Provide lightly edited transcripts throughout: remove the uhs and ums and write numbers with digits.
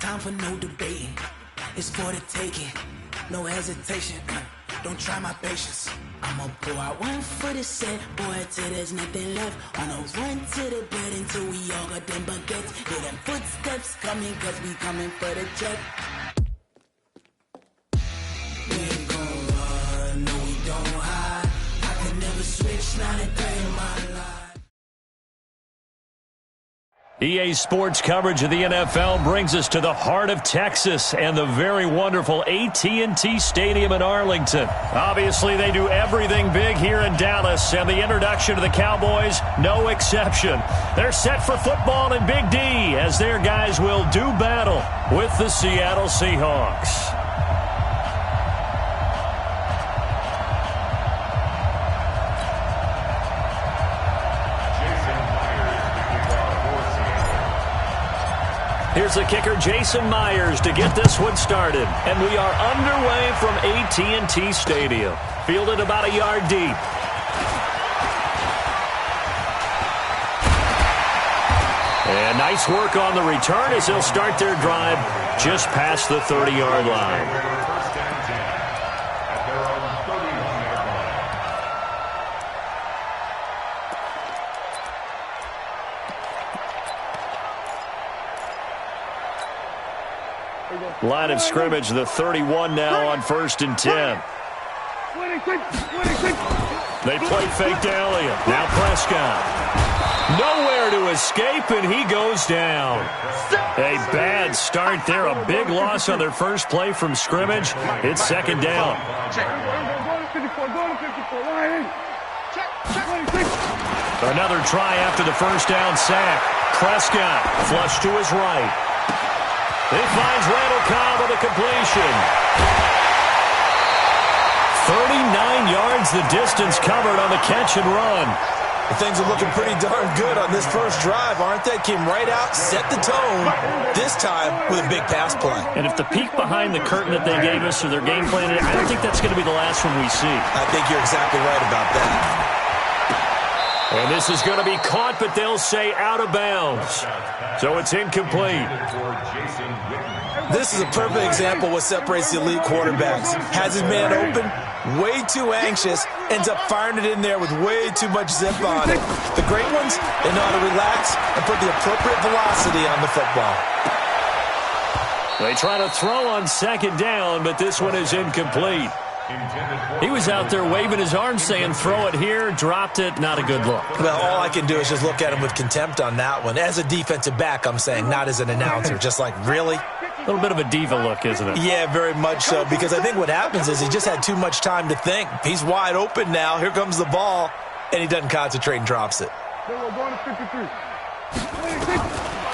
time for no debating. It's for the taking. No hesitation. Don't try my patience. I'ma pour out one for the set, boy, till there's nothing left. On a run to the bed until we all got them baguettes. Hear them footsteps coming, cause we coming for the check. We ain't gon' run, no we don't hide. I can never switch, not a day in my life. EA Sports coverage of the NFL brings us to the heart of Texas and the very wonderful AT&T Stadium in Arlington. Obviously, they do everything big here in Dallas, and the introduction to the Cowboys, no exception. They're set for football in Big D as their guys will do battle with the Seattle Seahawks. Here's the kicker, Jason Myers, to get this one started. And we are underway from AT&T Stadium. Fielded about a yard deep. And nice work on the return as they'll start their drive just past the 30-yard line. Line of scrimmage, the 31 now on 1st and 10. They play fake to Elliott. Now Prescott. Nowhere to escape, and he goes down. A bad start there. A big loss on their first play from scrimmage. It's 2nd down. Another try after the first down sack. Prescott flush to his right. He finds Randall Cobb with a completion. 39 yards the distance covered on the catch and run. Things are looking pretty darn good on this first drive, aren't they? Came right out, set the tone, this time with a big pass play. And if the peek behind the curtain that they gave us or their game plan, I don't think that's going to be the last one we see. I think you're exactly right about that. And this is going to be caught, but they'll say out of bounds. So it's incomplete. This is a perfect example of what separates the elite quarterbacks. Has his man open, way too anxious, ends up firing it in there with way too much zip on it. The great ones, they know how to relax and put the appropriate velocity on the football. They try to throw on 2nd down, but this one is incomplete. He was out there waving his arms saying, throw it here, dropped it, not a good look. Well, all I can do is just look at him with contempt on that one. As a defensive back, I'm saying, not as an announcer. Just like, really? A little bit of a diva look, isn't it? Yeah, very much so, because I think what happens is he just had too much time to think. He's wide open now. Here comes the ball, and he doesn't concentrate and drops it.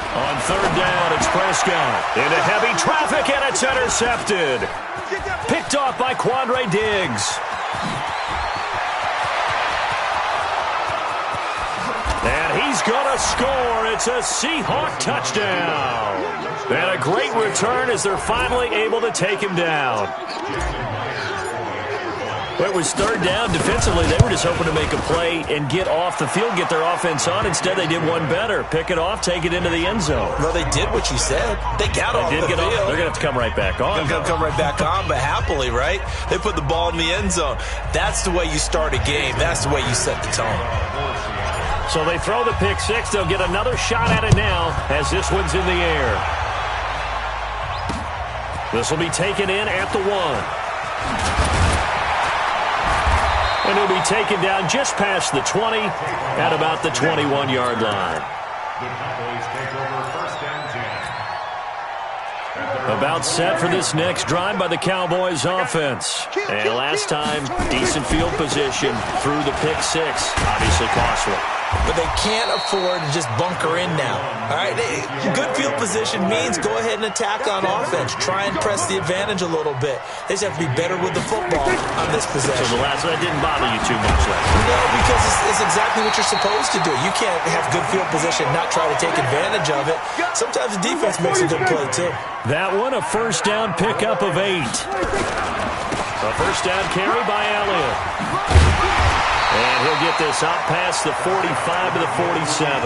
On 3rd down, it's Prescott. Into heavy traffic, and it's intercepted. Picked off by Quandre Diggs. And he's going to score. It's a Seahawk touchdown. And a great return as they're finally able to take him down. Well, it was 3rd down. Defensively, they were just hoping to make a play and get off the field, get their offense on. Instead, they did one better. Pick it off, take it into the end zone. Well, they did what you said. They got off the field. They're going to have to come right back on. They're going to come right back on, but happily, right? They put the ball in the end zone. That's the way you start a game. That's the way you set the tone. So they throw the pick six. They'll get another shot at it now as this one's in the air. This will be taken in at the 1. And he'll be taken down just past the 20 at about the 21-yard line. About set for this next drive by the Cowboys offense. And last time, decent field position through the pick six. Obviously costly. But they can't afford to just bunker in now. All right, good field position means go ahead and attack on offense. Try and press the advantage a little bit. They just have to be better with the football on this possession. So the last one didn't bother you too much last time. No, because it's exactly what you're supposed to do. You can't have good field position and not try to take advantage of it. Sometimes the defense makes a good play, too. That one, a first down pickup of 8. A first down carry by Elliott. And he'll get this out past the 45 to the 47.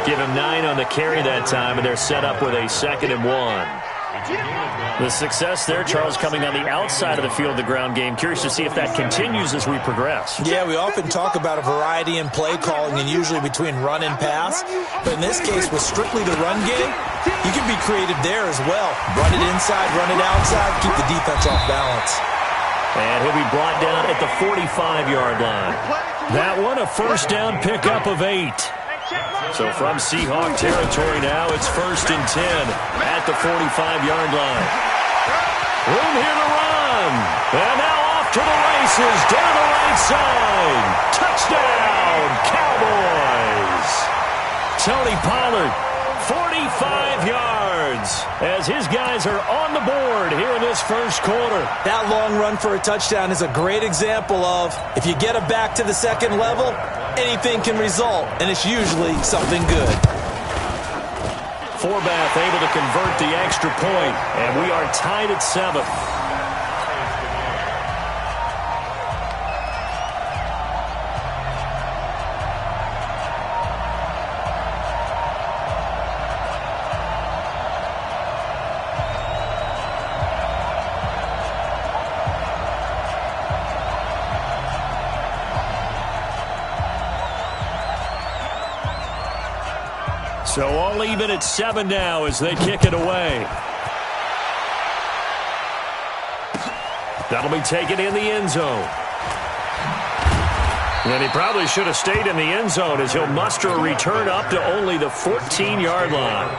Give him 9 on the carry that time, and they're set up with a 2nd and 1. The success there, Charles, coming on the outside of the field, the ground game. Curious to see if that continues as we progress. Yeah, we often talk about a variety in play calling and usually between run and pass. But in this case, with strictly the run game, you can be creative there as well. Run it inside, run it outside, keep the defense off balance. And he'll be brought down at the 45-yard line. That one, a first down pickup of 8. So from Seahawk territory now, it's 1st and 10 at the 45-yard line. Room here to run. And now off to the races, down the right side. Touchdown, Cowboys. Tony Pollard, 45 yards, as his guys are on the board here in this first quarter. That long run for a touchdown is a great example of if you get it back to the second level, anything can result, and it's usually something good. Forbath able to convert the extra point, and we are tied at 7. So all even at 7 now as they kick it away. That'll be taken in the end zone. And he probably should have stayed in the end zone as he'll muster a return up to only the 14-yard line.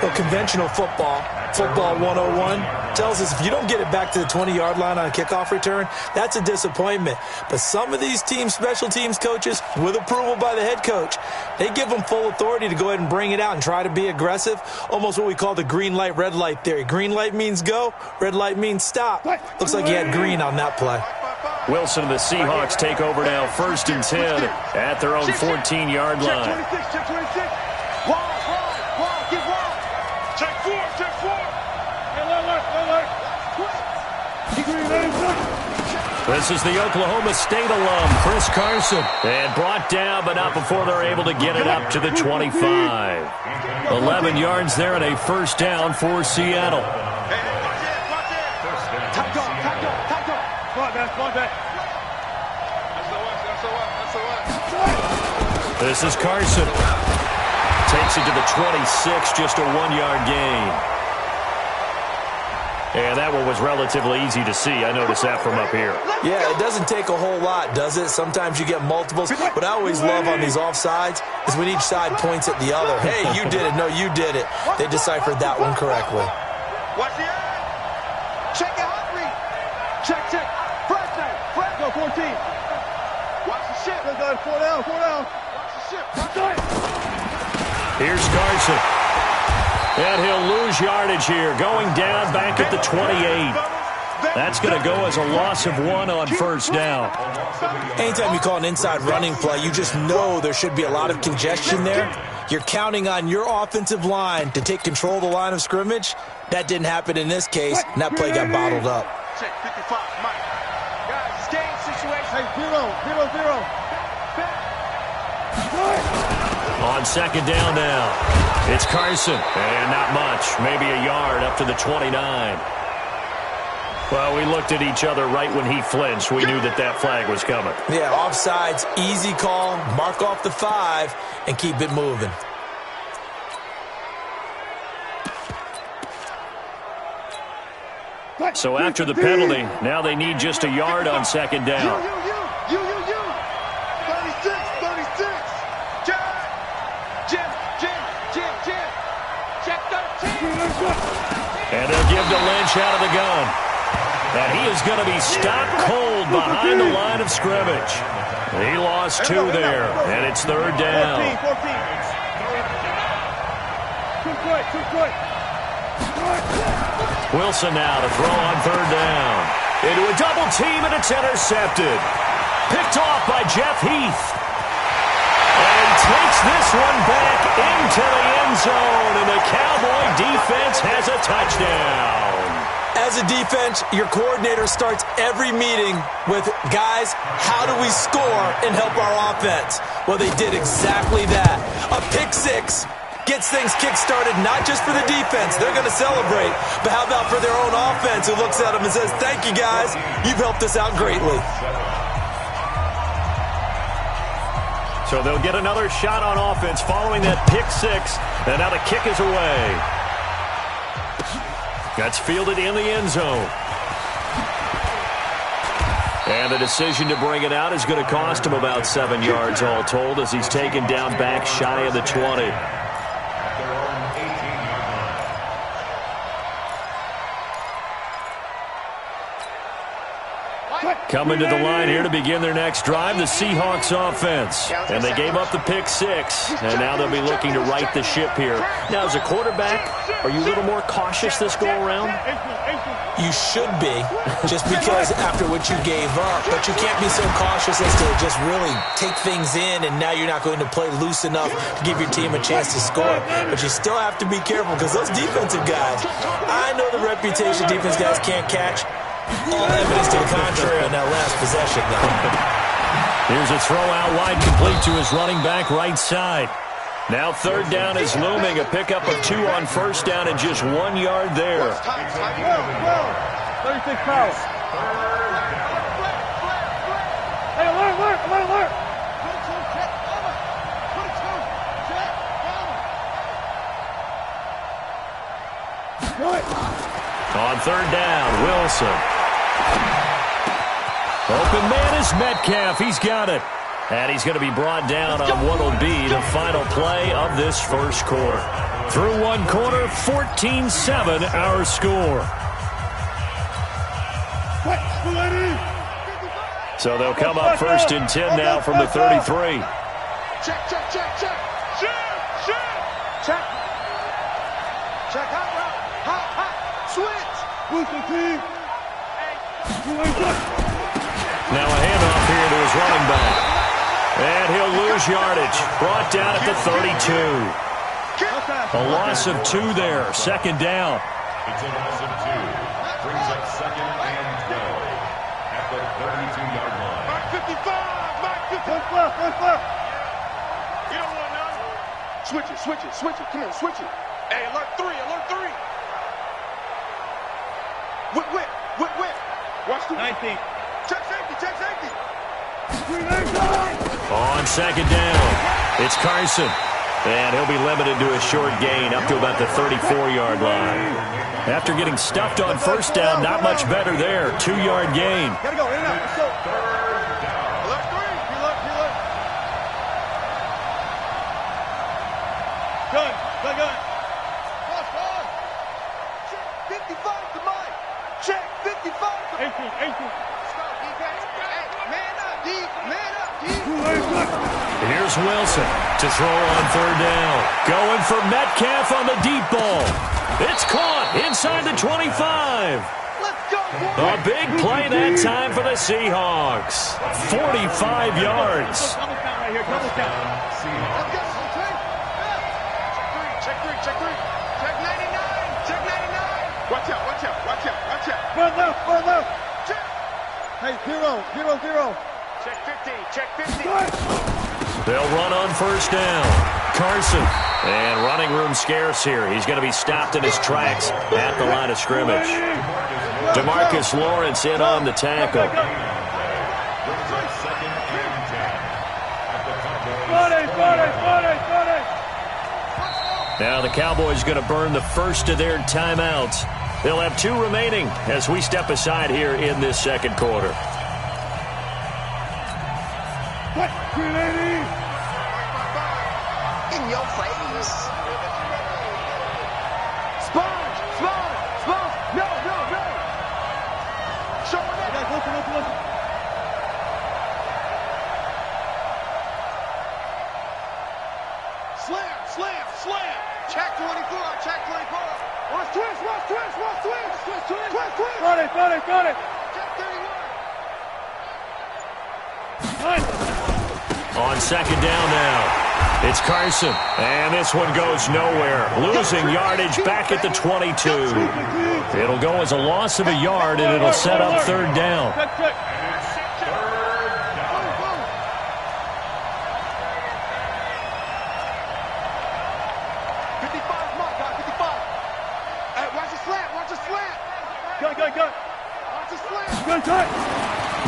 Well, conventional football 101, tells us if you don't get it back to the 20-yard line on a kickoff return, that's a disappointment. But some of these teams, special teams coaches, with approval by the head coach, they give them full authority to go ahead and bring it out and try to be aggressive, almost what we call the green light, red light theory. Green light means go, red light means stop. Looks like he had green on that play. Wilson and the Seahawks take over now, 1st and 10 at their own 14-yard line. This is the Oklahoma State alum, Chris Carson. And brought down, but not before they're able to get it up to the 25. 11 yards there and a first down for Seattle. This is Carson. Takes it to the 26, just a 1-yard gain. And that one was relatively easy to see. I noticed that from up here. Yeah, it doesn't take a whole lot, does it? Sometimes you get multiples. What I always love on these offsides is when each side points at the other. Hey, you did it. No, you did it. They deciphered that one correctly. Watch the eye. Check it, Humphrey. Check. Fresh down. Fresh. Go 14. Watch the ship. Let's go. 4 down. Watch the ship. Here's Carson. And he'll lose yardage here, going down back at the 28. That's going to go as a loss of 1 on first down. Anytime you call an inside running play, you just know there should be a lot of congestion there. You're counting on your offensive line to take control of the line of scrimmage. That didn't happen in this case, and that play got bottled up. Check 55, Mike. Guys, it's game situation. Hey, 0. On second down now, it's Carson, and not much, maybe a yard up to the 29. Well, we looked at each other right when he flinched. We knew that flag was coming. Yeah, offsides, easy call, mark off the 5, and keep it moving. So after the penalty, now they need just a yard on second down. You. 36. Jim. Check 13. And they'll give to Lynch out of the gun. And he is going to be stopped cold behind the line of scrimmage. He lost 2 there, and it's third down. 14. Too quick. Wilson now to throw on third down. Into a double team, and it's intercepted. Picked off by Jeff Heath. And takes this one back into the end zone, and the Cowboy defense has a touchdown. As a defense, your coordinator starts every meeting with, guys, how do we score and help our offense? Well, they did exactly that. A pick 6 Gets things kick-started not just for the defense. They're going to celebrate. But how about for their own offense who looks at them and says, thank you, guys. You've helped us out greatly. So they'll get another shot on offense following that pick six. And now the kick is away. That's fielded in the end zone. And the decision to bring it out is going to cost him about 7 yards all told as he's taken down back shy of the 20. Coming to the line here to begin their next drive, the Seahawks offense. And they gave up the pick six, and now they'll be looking to right the ship here. Now, as a quarterback, are you a little more cautious this go-around? You should be, just because after what you gave up. But you can't be so cautious as to just really take things in, and now you're not going to play loose enough to give your team a chance to score. But you still have to be careful because those defensive guys, I know the reputation defense guys can't catch. All evidence to the contrary on that last possession, though. Here's a throw out wide, complete to his running back right side. Now third down is looming, a pickup of 2 on first down and just 1 yard there. 36 power. Hey, alert. On third down, Wilson. Open man is Metcalf. He's got it. And he's going to be brought down on what will be the final play of this first quarter. Through one quarter, 14-7 our score. So they'll come up first and 10 now from the 33. Check. Hot. Switch. Now a handoff here to his running back. And he'll lose yardage. Brought down at the 32. A loss of 2 there. Second down. It's a loss of 2. Brings up second and 12 at the 32-yard line. Mark 55. Mark 55. You don't want none. Switch it. Come on, switch it. Hey, alert 3. Whip. Watch the 19. Check safety. On second down, it's Carson. And he'll be limited to a short gain up to about the 34-yard line. After getting stuffed on first down, not much better there. 2-yard gain. Gotta go, in and out. Let's go. Alert 3. Alert. Gun. Cross. Check 55 to Mike. Check 55 to 18. Let's go, defense. Hey, man up, D. Here's Wilson to throw on third down. Going for Metcalf on the deep ball. It's caught inside the 25. Let's go, boy. A big play that time for the Seahawks. 45 yards. Double count right here. Double count. Let's go. Check three. Check 99. Watch out. Run left. Check. Hey, 0. Check 50. They'll run on first down. Carson. And running room scarce here. He's going to be stopped in his tracks at the line of scrimmage. DeMarcus Lawrence in on the tackle. Now the Cowboys going to burn the first of their timeouts. They'll have 2 remaining as we step aside here in this second quarter. In your face. Sponge. No. Show me that. Listen. Slam. Check 24. Watch twist. Got it. Check 31. On second down now. It's Carson, and this one goes nowhere. Losing yardage back at the 22. It'll go as a loss of a yard, and it'll set up third down.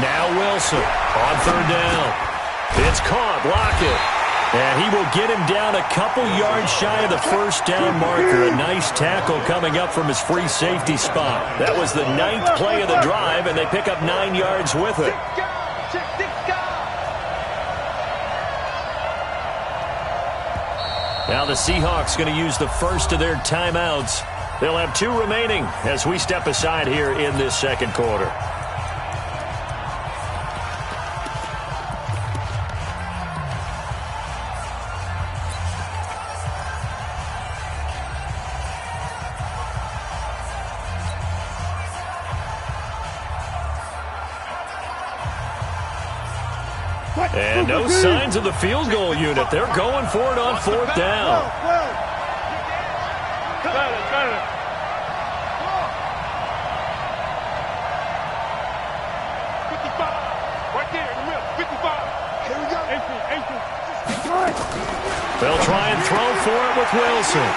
Now Wilson on third down. It's caught. Lockett. And he will get him down a couple yards shy of the first down marker. A nice tackle coming up from his free safety spot. That was the 9th play of the drive, and they pick up 9 yards with it. Now the Seahawks going to use the first of their timeouts. They'll have 2 remaining as we step aside here in this second quarter. And no signs of the field goal unit. They're going for it on fourth down. They'll try and throw for it with Wilson.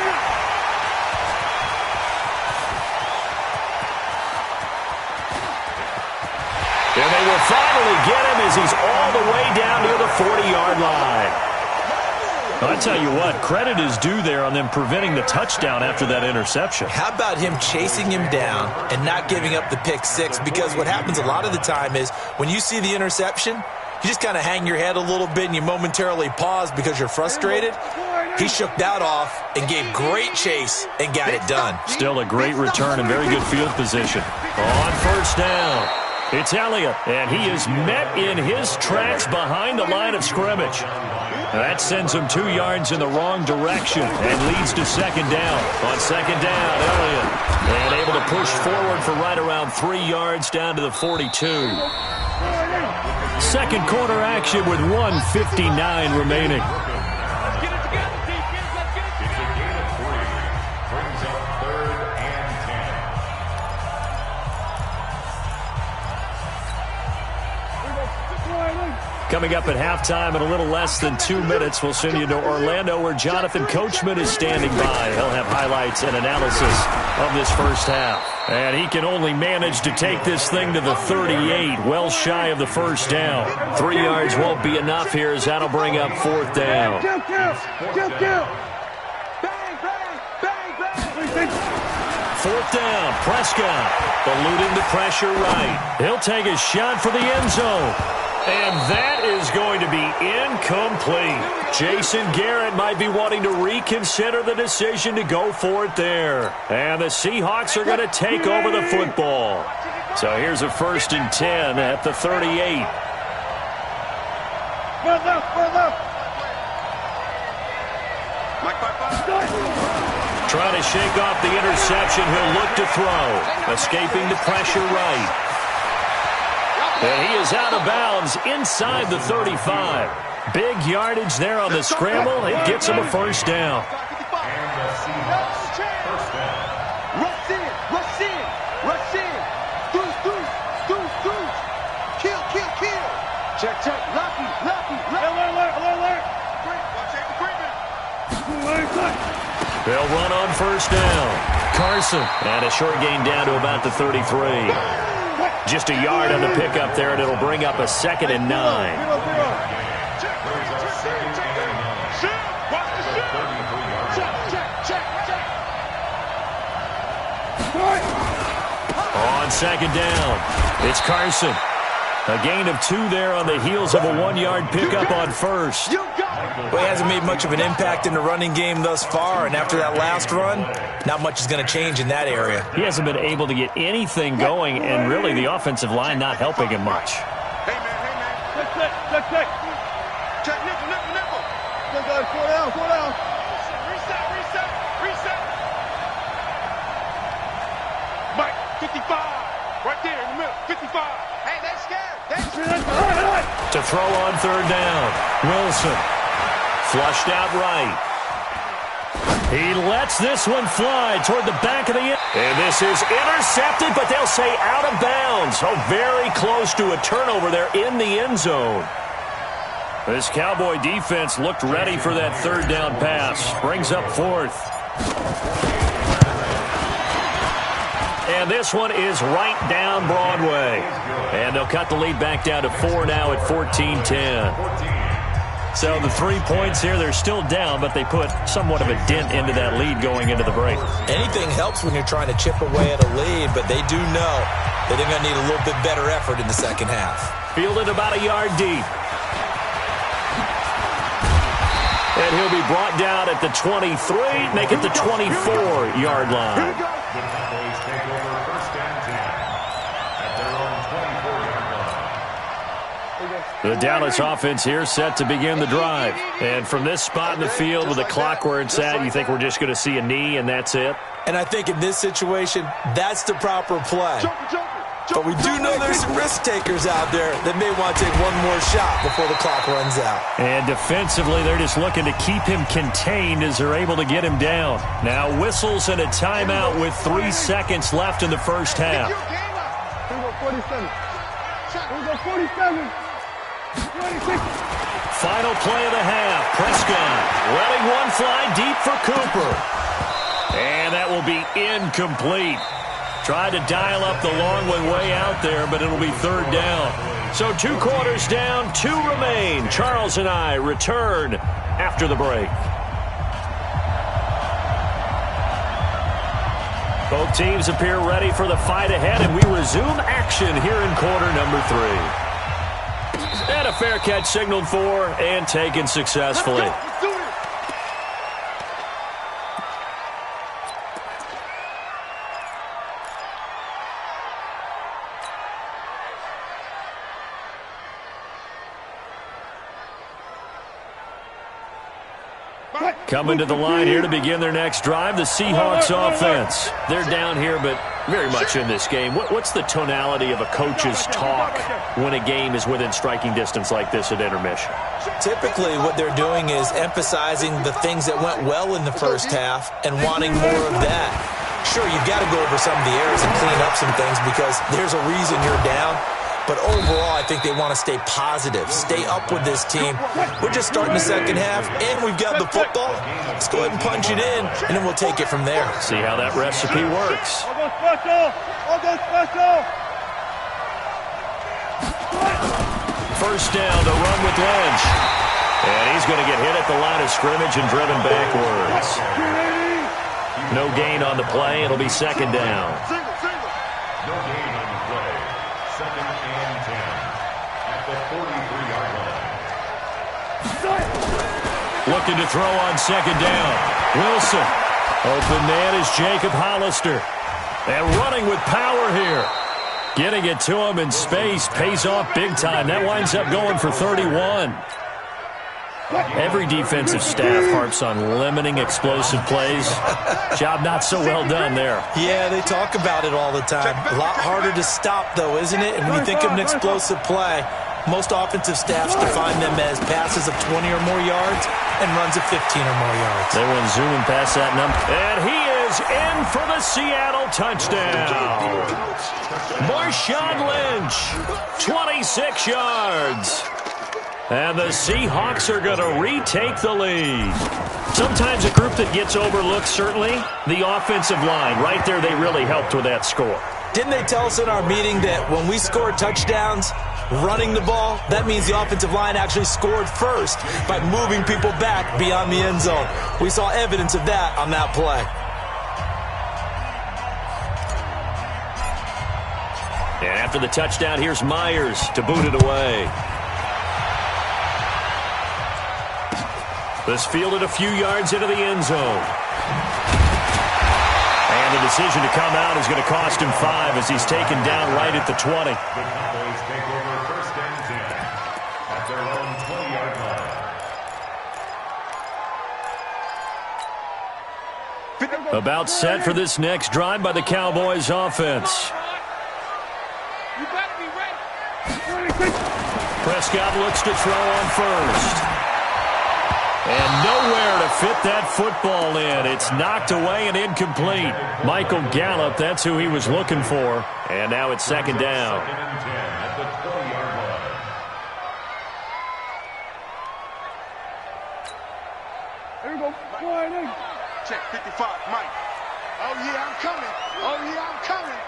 And they will finally get him as he's all the way down near the 40-yard line. I'll tell you what, credit is due there on them preventing the touchdown after that interception. How about him chasing him down and not giving up the pick six? Because what happens a lot of the time is when you see the interception, you just kind of hang your head a little bit and you momentarily pause because you're frustrated. He shook that off and gave great chase and got it done. Still a great return and very good field position. On first down, it's Elliott, and he is met in his tracks behind the line of scrimmage. That sends him 2 yards in the wrong direction and leads to second down. On second down, Elliott, and able to push forward for right around 3 yards down to the 42. Second quarter action with 1:59 remaining. Coming up at halftime in a little less than 2 minutes, we'll send you to Orlando where Jonathan Coachman is standing by. He'll have highlights and analysis of this first half. And he can only manage to take this thing to the 38, well shy of the first down. 3 yards won't be enough here as that'll bring up fourth down. Fourth down, Prescott eluding the pressure right. He'll take a shot for the end zone. And that is going to be incomplete. Jason Garrett might be wanting to reconsider the decision to go for it there. And the Seahawks are going to take over the football. So here's a 1st and 10 at the 38. Trying to shake off the interception. He'll look to throw. Escaping the pressure right. And he is out of bounds inside the 35. Big yardage there on the scramble. It gets him a first down. Check. Lucky. Alert. They'll run on first down. Carson. And a short gain down to about the 33. Just a yard on the pickup there, and it'll bring up a 2nd and 9. On second down, it's Carson. A gain of 2 there on the heels of a 1-yard pickup on first. Well, he hasn't made much of an impact in the running game thus far, and after that last run, not much is going to change in that area. He hasn't been able to get anything going, and really the offensive line not helping him much. Hey, man. Check. Check, nipple. Go, guys, 4 down. Reset. Mike, 55. Right there in the middle, 55. Hey, they're scared. To throw on third down, Wilson. Flushed out right. He lets this one fly toward the back of the end. And this is intercepted, but they'll say out of bounds. Oh, very close to a turnover there in the end zone. This Cowboy defense looked ready for that third down pass. Brings up fourth. And this one is right down Broadway. And they'll cut the lead back down to 4 now at 14-10. So the 3 points here, they're still down, but they put somewhat of a dent into that lead going into the break. Anything helps when you're trying to chip away at a lead, but they do know that they're going to need a little bit better effort in the second half. Fielded about a yard deep. And he'll be brought down at the 23, make it the 24-yard line. The Cowboys take over first and 10 at their own 24-yard line. The Dallas offense here set to begin the drive. And from this spot in the field with the clock where it's at, you think we're just going to see a knee and that's it? And I think in this situation, that's the proper play. But we do know there's some risk takers out there that may want to take one more shot before the clock runs out. And defensively, they're just looking to keep him contained as they're able to get him down. Now whistles and a timeout with 3 seconds left in the first half. Here we go, 47. Here we go, 47. 26. Final play of the half. Prescott letting one fly deep for Cooper. And that will be incomplete. Tried to dial up the long way out there, but it'll be third down. So 2 quarters down, 2 remain. Charles and I return after the break. Both teams appear ready for the fight ahead, and we resume action here in quarter number 3. And a fair catch signaled for and taken successfully. Coming to the line here to begin their next drive, the Seahawks offense. They're down here, but very much in this game. What's the tonality of a coach's talk when a game is within striking distance like this at intermission? Typically, what they're doing is emphasizing the things that went well in the first half and wanting more of that. Sure, you've got to go over some of the errors and clean up some things because there's a reason you're down. But overall, I think they want to stay positive, stay up with this team. We're just starting the second half, and we've got the football. Let's go ahead and punch it in, and then we'll take it from there. See how that recipe works. I'll go special. I'll go special. First down to run with Lynch. And he's going to get hit at the line of scrimmage and driven backwards. No gain on the play. It'll be second down. No gain on the play. Second and 10 at the 43-yard line. Looking to throw on second down. Wilson. Open man is Jacob Hollister. And running with power here. Getting it to him in space pays off big time. That winds up going for 31. Every defensive staff harps on limiting explosive plays. Job not so well done there. Yeah, they talk about it all the time. A lot harder to stop, though, isn't it? And when you think of an explosive play, most offensive staffs define them as passes of 20 or more yards and runs of 15 or more yards. They went zooming past that number. And he is in for the Seattle touchdown. Marshawn Lynch, 26 yards. And the Seahawks are going to retake the lead. Sometimes a group that gets overlooked, certainly, the offensive line. Right there, they really helped with that score. Didn't they tell us in our meeting that when we score touchdowns, running the ball, that means the offensive line actually scored first by moving people back beyond the end zone? We saw evidence of that on that play. And after the touchdown, here's Myers to boot it away. This fielded a few yards into the end zone. And the decision to come out is going to cost him 5 as he's taken down right at the 20. The Cowboys take over first and 10 at their own 20-yard line. About set for this next drive by the Cowboys offense. You better be ready. Prescott looks to throw on first. And nowhere to fit that football in. It's knocked away and incomplete. Michael Gallup, that's who he was looking for. And now it's second down. Second and 10 at the 20-yard line. Here we go. Go ahead in. Check 55, Mike. Oh, yeah, I'm coming. Oh, yeah, I'm coming.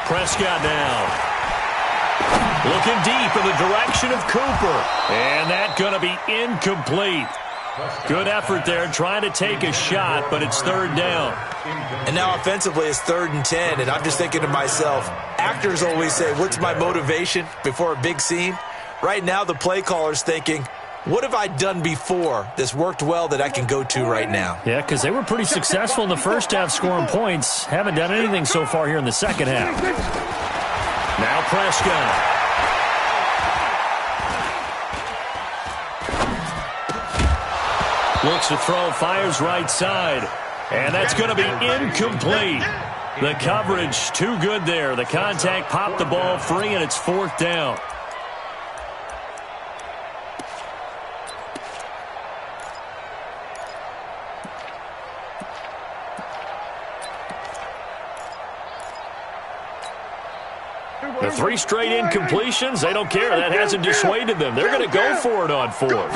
Prescott now. Looking deep in the direction of Cooper. And that's going to be incomplete. Good effort there trying to take a shot, but it's third down. And now offensively it's 3rd and 10, and I'm just thinking to myself, actors always say, what's my motivation before a big scene? Right now the play caller's thinking, what have I done before that's worked well that I can go to right now? Yeah, because they were pretty successful in the first half scoring points. Haven't done anything so far here in the second half. Now Prescott. Looks to throw, fires right side. And that's going to be incomplete. The coverage too good there. The contact popped the ball free, and it's 4th down. The 3 straight incompletions, they don't care. That hasn't dissuaded them. They're going to go for it on 4th.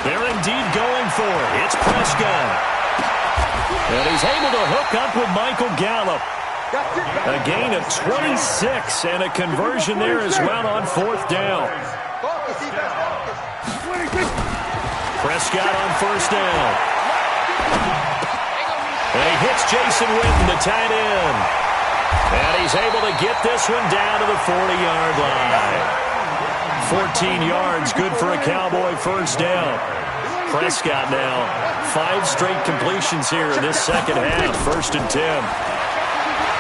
They're indeed going for it. It's Prescott. And he's able to hook up with Michael Gallup. A gain of 26 and a conversion there as well on 4th down. Prescott on 1st down. And he hits Jason Witten, the tight end. And he's able to get this one down to the 40-yard line. 14 yards, good for a Cowboy 1st down. Prescott now, 5 straight completions here in this second half. 1st and 10.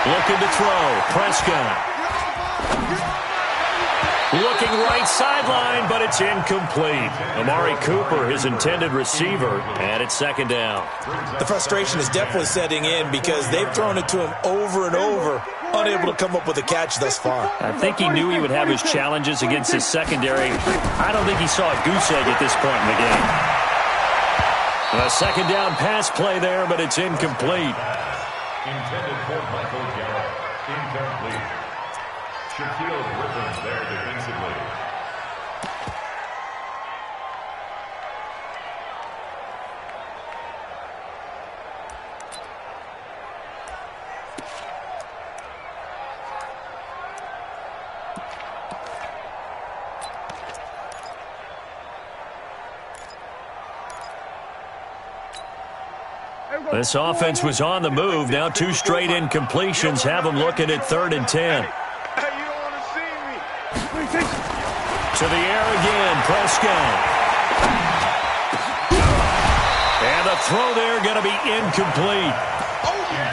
Looking to throw, Prescott. Looking right sideline, but it's incomplete. Amari Cooper, his intended receiver, and it's 2nd down. The frustration is definitely setting in because they've thrown it to him over and over, unable to come up with a catch thus far. I think he knew he would have his challenges against his secondary. I don't think he saw a goose egg at this point in the game. A 2nd down pass play there, but it's incomplete. Intended for Michael Gallup. Incomplete. Shaquille Griffin there defensively. This offense was on the move. Now 2 straight incompletions have them looking at 3rd and 10. To the air again, Prescott. And the throw there going to be incomplete.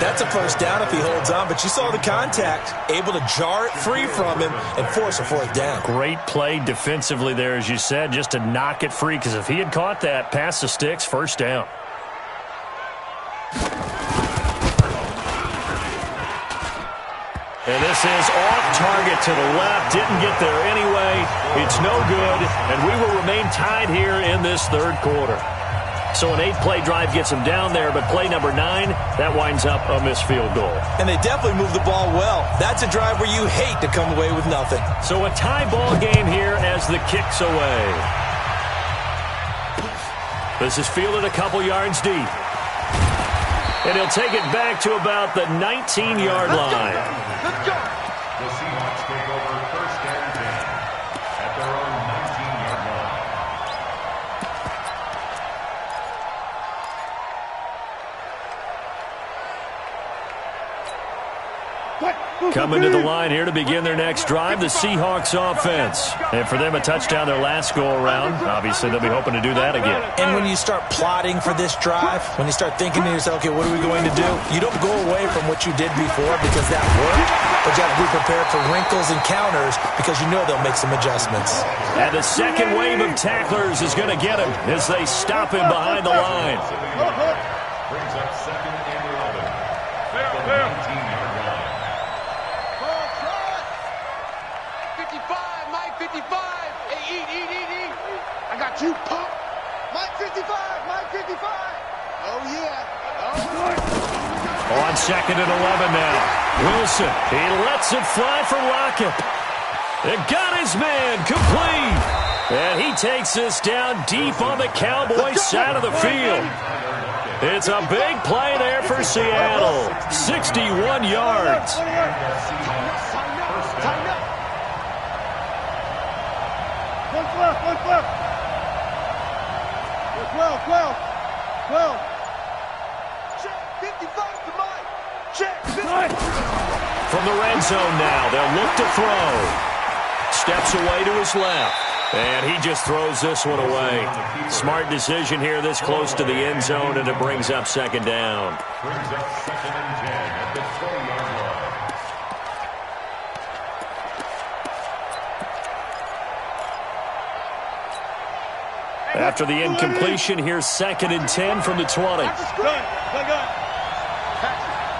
That's a 1st down if he holds on, but you saw the contact, able to jar it free from him and force a 4th down. Great play defensively there, as you said, just to knock it free, because if he had caught that, past the sticks, 1st down. And this is off target to the left. Didn't get there anyway. It's no good. And we will remain tied here in this 3rd quarter. So an 8-play drive gets them down there, but play number 9, that winds up a missed field goal. And they definitely move the ball well. That's a drive where you hate to come away with nothing. So a tie ball game here as the kick's away. This is fielded a couple yards deep. And he'll take it back to about the 19-yard line. Let's go. The Seahawks take over 1st and 10 at their own 19-yard line. Coming to the line here to begin their next drive, the Seahawks offense. And for them, a touchdown their last go-around. Obviously, they'll be hoping to do that again. And when you start plotting for this drive, when you start thinking to yourself, okay, what are we going to do? You don't go away from what you did before because that worked, but you have to be prepared for wrinkles and counters because you know they'll make some adjustments. And the second wave of tacklers is going to get him as they stop him behind the line. Brings up 2nd and 11 at the 19-yard line. 55, Mike 55. Hey, eat. I got you, pump. Mike 55, Mike 55. Oh, yeah. Oh. On 2nd and 11 now. Wilson, he lets it fly for Lockett. It got his man complete. And he takes this down deep on the Cowboys side of the field. It's a big play there for Seattle. 61 yards. Tighten up. 12. Check. 55 to Mike. Check. From the red zone now, they'll look to throw. Steps away to his left. And he just throws this one away. Smart decision here this close to the end zone, and it brings up second down. Brings up 2nd and 10 at the 20-yard line. After the incompletion, here's 2nd and 10 from the 20. Good.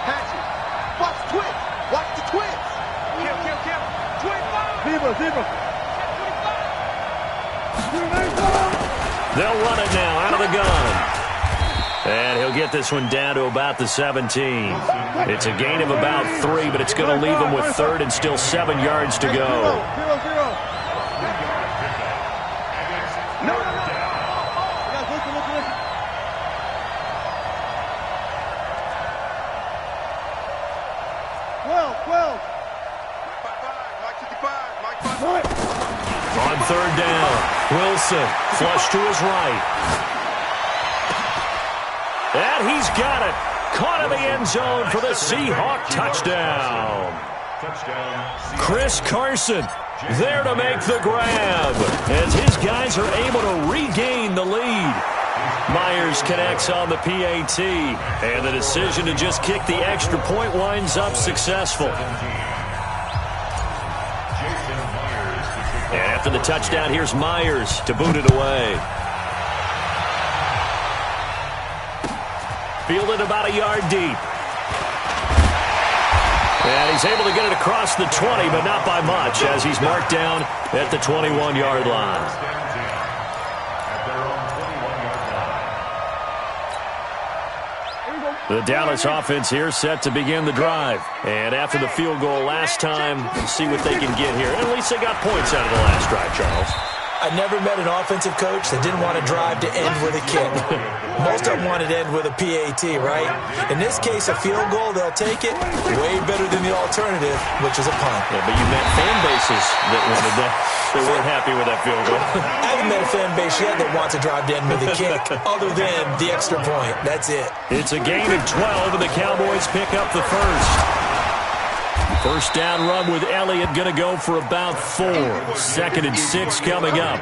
Patch it. Watch the twins. Kill. Zebra. They'll run it now out of the gun. And he'll get this one down to about the 17. It's a gain of about 3, but it's going to leave him with 3rd and still 7 yards to go. 0. No. Well. On 3rd down, Wilson flush to his right. And he's got it. Caught in the end zone for the Seahawk touchdown. Chris Carson there to make the grab as his guys are able to regain the lead. Myers connects on the PAT, and the decision to just kick the extra point winds up successful. And after the touchdown, here's Myers to boot it away. Fielded about a yard deep. And he's able to get it across the 20, but not by much, as he's marked down at the 21-yard line. The Dallas offense here set to begin the drive. And after the field goal last time, we'll see what they can get here. At least they got points out of the last drive, Charles. I never met an offensive coach that didn't want to drive to end with a kick. Most of them wanted to end with a PAT, right? In this case, a field goal, they'll take it. Way better than the alternative, which is a punt. Yeah, but you met fan bases that wanted that. They weren't happy with that field goal. I haven't met a fan base yet that wants to drive to end with a kick, other than the extra point. That's it. It's a gain of 12, and the Cowboys pick up the first. First down run with Elliott going to go for about 4. 2nd and 6 coming up.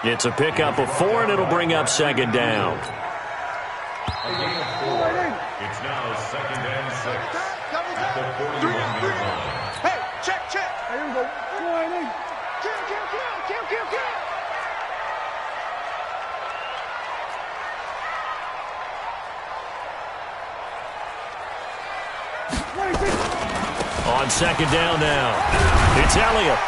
It's a pickup of 4, and it'll bring up second down. It's now 2nd and 6 at the 41-yard line. Hey, check. Here we go. Kill. On second down now, it's Elliott.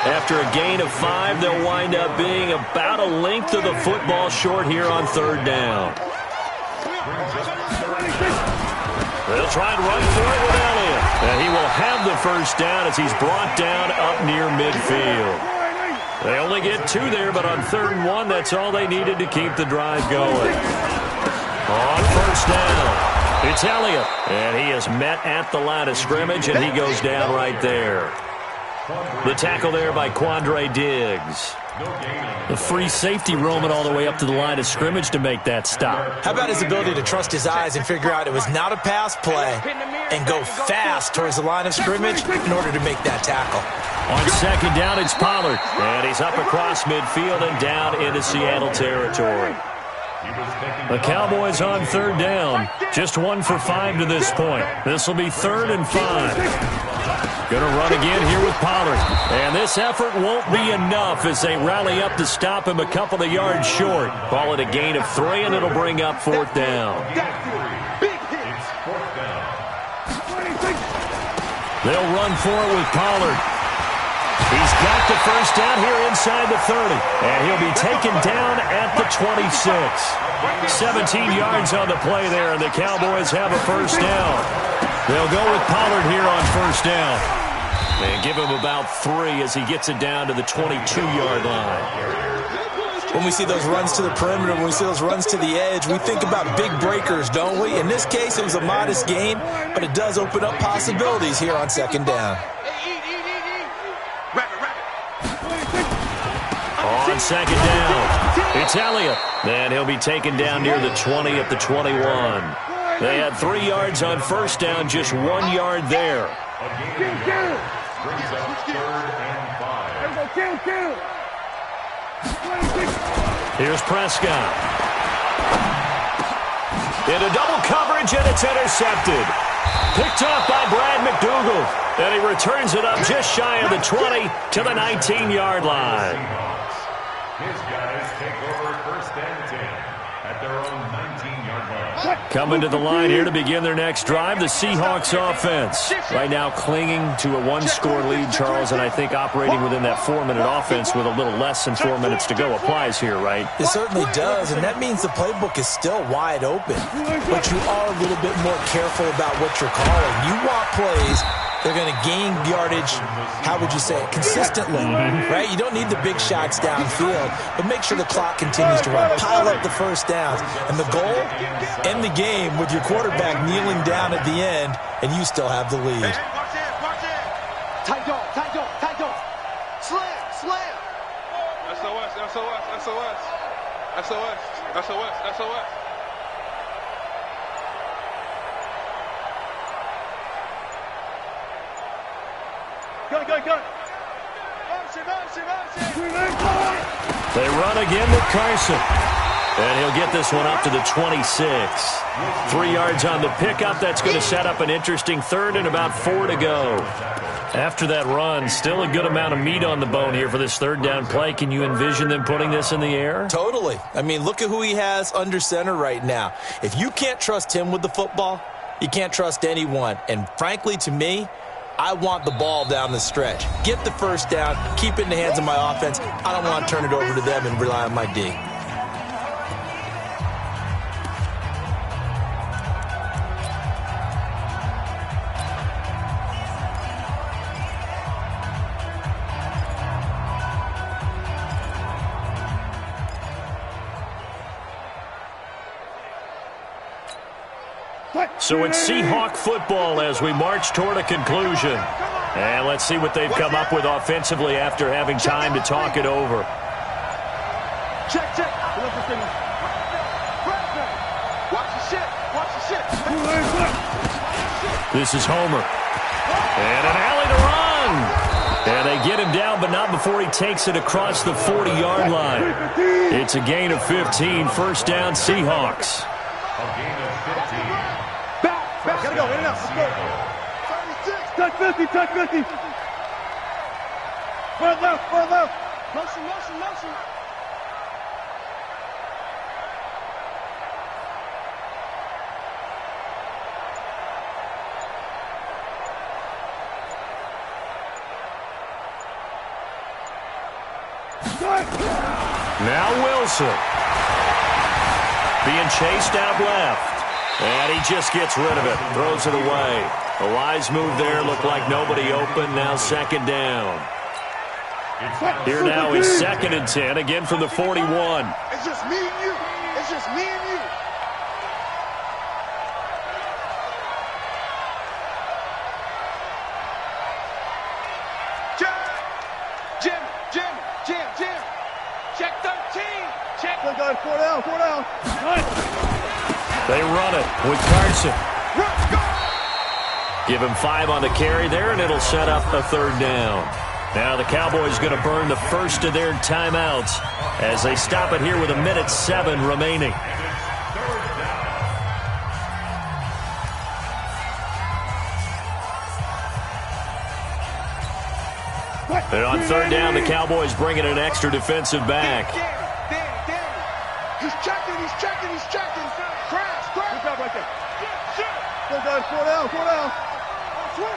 After a gain of 5, they'll wind up being about a length of the football short here on 3rd down. They'll try and run for it with Elliott. And he will have the first down as he's brought down up near midfield. They only get 2 there, but on 3rd and 1, that's all they needed to keep the drive going. On first down, it's Elliott. And he is met at the line of scrimmage, and he goes down right there. The tackle there by Quandre Diggs. The free safety roaming all the way up to the line of scrimmage to make that stop. How about his ability to trust his eyes and figure out it was not a pass play and go fast towards the line of scrimmage in order to make that tackle? On second down, it's Pollard. And he's up across midfield and down into Seattle territory. The Cowboys on 3rd down. Just 1 for 5 to this point. This will be 3rd and 5. Going to run again here with Pollard. And this effort won't be enough as they rally up to stop him a couple of yards short. Call it a gain of 3, and it'll bring up 4th down. They'll run for it with Pollard. He's got the first down here inside the 30. And he'll be taken down at the 26. 17 yards on the play there, and the Cowboys have a first down. They'll go with Pollard here on first down. And give him about 3 as he gets it down to the 22-yard line. when we see those runs to the perimeter, when we see those runs to the edge, we think about big breakers, don't we? In this case, it was a modest gain, but it does open up possibilities here on second down. On second down, it's Elliott. And he'll be taken down near the 20 at the 21. They had 3 yards on first down, just 1 yard there. Brings up 3rd and 5. Here's Prescott. Into double coverage, and it's intercepted. Picked off by Brad McDougal. And he returns it up just shy of the 20 to the 19-yard line. His guys take over 1st and 10 at their own 19-yard line. Coming to the line here to begin their next drive, the Seahawks offense. Right now clinging to a 1-score lead, Charles, and I think operating within that 4-minute offense with a little less than 4 minutes to go applies here, right? It certainly does, and that means the playbook is still wide open. But you are a little bit more careful about what you're calling. You want plays they're going to gain yardage, how would you say it, consistently, right? You don't need the big shots downfield, but make sure the clock continues to run. Pile up the first downs. And the goal, end the game with your quarterback kneeling down at the end, and you still have the lead. Tight dog, tight dog, tight dog. Slam, slam. SOS, SOS, SOS. SOS, SOS, SOS. Go, go, go. They run again with Carson. And he'll get this one up to the 26. 3 yards on the pickup. That's going to set up an interesting third and about 4 to go. After that run, still a good amount of meat on the bone here for this third down play. Can you envision them putting this in the air? Totally. I mean, look at who he has under center right now. If you can't trust him with the football, you can't trust anyone. And frankly, to me, I want the ball down the stretch. Get the first down, keep it in the hands of my offense. I don't want to turn it over to them and rely on my D. So it's Seahawk football as we march toward a conclusion. And let's see what they've come up with offensively after having time to talk it over. Check, check. Watch the shit. Watch the shit. This is Homer. And an alley to run. And they get him down, but not before he takes it across the 40-yard line. It's a gain of 15. First down, Seahawks. A gain of 15. Back, gotta go, in and out, let's go. 36, touch 50, touch 50. Forward left, forward left. Motion, motion, motion. Now Wilson. Being chased out left. And he just gets rid of it, throws it away. A wise move there, looked like nobody open, now second down. Here now is 2nd and 10, again from the 41. It's just me and you. It's just me and you. Jim, Jim, Jim, Jim. Check 13. Check. Go, go, 4 down, 4 down. They run it with Carson. Give him 5 on the carry there, and it'll set up a third down. Now the Cowboys going to burn the first of their timeouts as they stop it here with 1:07 remaining. And on third down, the Cowboys bringing an extra defensive back. He's checking, he's checking, he's checking. Crash. Good job right there. Go, guys, 4 down, 4 down. Switch.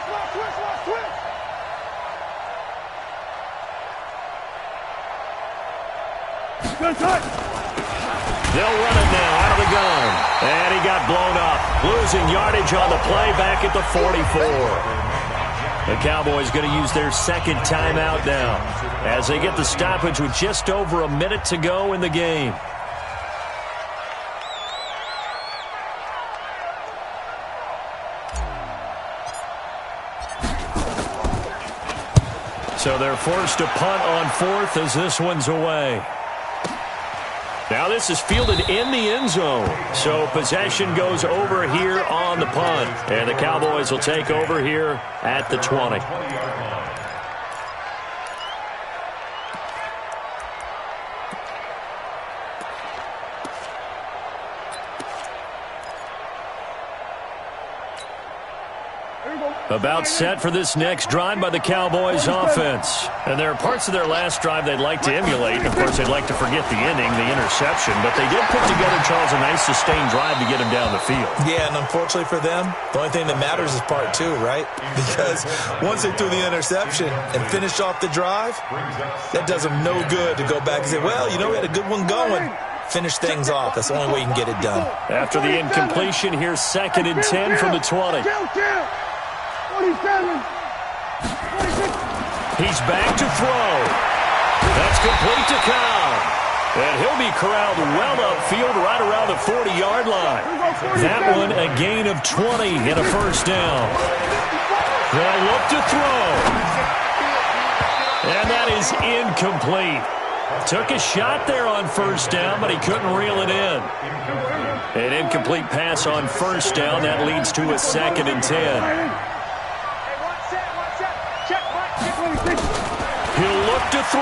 Good touch. They'll run it now out of the gun. And he got blown up. Losing yardage on the play back at the 44. The Cowboys going to use their second timeout now as they get the stoppage with just over a minute to go in the game. So they're forced to punt on fourth as this one's away. Now this is fielded in the end zone. So possession goes over here on the punt. And the Cowboys will take over here at the 20. About set for this next drive by the Cowboys offense. And there are parts of their last drive they'd like to emulate. Of course, they'd like to forget the inning, the interception. But they did put together, Charles, a nice sustained drive to get him down the field. Yeah, and unfortunately for them, the only thing that matters is part two, right? Because once they threw the interception and finished off the drive, that does them no good to go back and say, well, you know, we had a good one going. Finish things off. That's the only way you can get it done. After the incompletion, here's 2nd and 10 from the 20. He's back to throw. That's complete to Cobb. And he'll be corralled well upfield right around the 40-yard line. That one a gain of 20 and a first down. They'll look to throw. And that is incomplete. Took a shot there on first down, but he couldn't reel it in. An incomplete pass on first down. That leads to a 2nd and 10. He'll look to throw.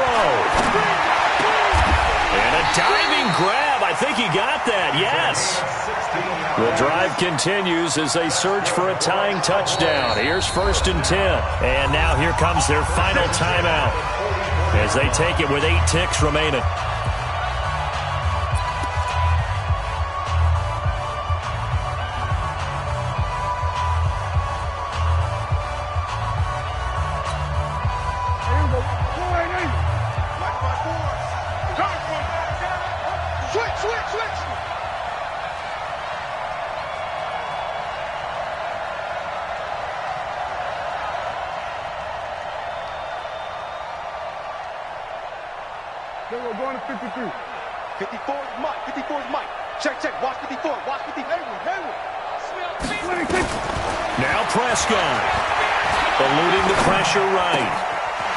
And a diving grab. I think he got that. Yes. The drive continues as they search for a tying touchdown. Here's 1st and 10. And now here comes their final timeout as they take it with 8 ticks remaining. Then we're going to 53. 54 is Mike. 54 is Mike. Check. Watch 54. Watch 54. Now Prescott. Eluding the pressure right.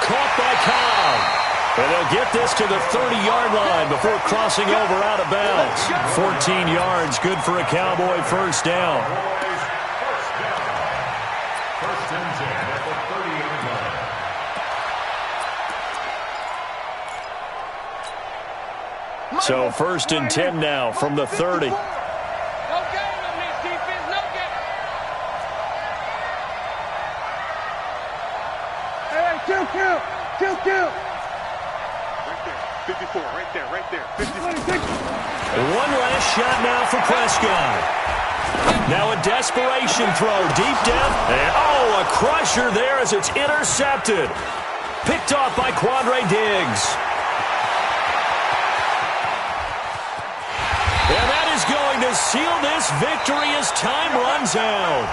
Caught by Cobb. And they'll get this to the 30-yard line before crossing over out of bounds. 14 yards, good for a Cowboy first down. First and 10 at the 38 line. So 1st and 10 now from the 30. No game on this defense. No game. Hey, kill. Right there. 54. Right there. 56. One last shot now for Prescott. Now a desperation throw deep down. And a crusher there as it's intercepted. Picked off by Quandre Diggs. And that is going to seal this victory as time runs out.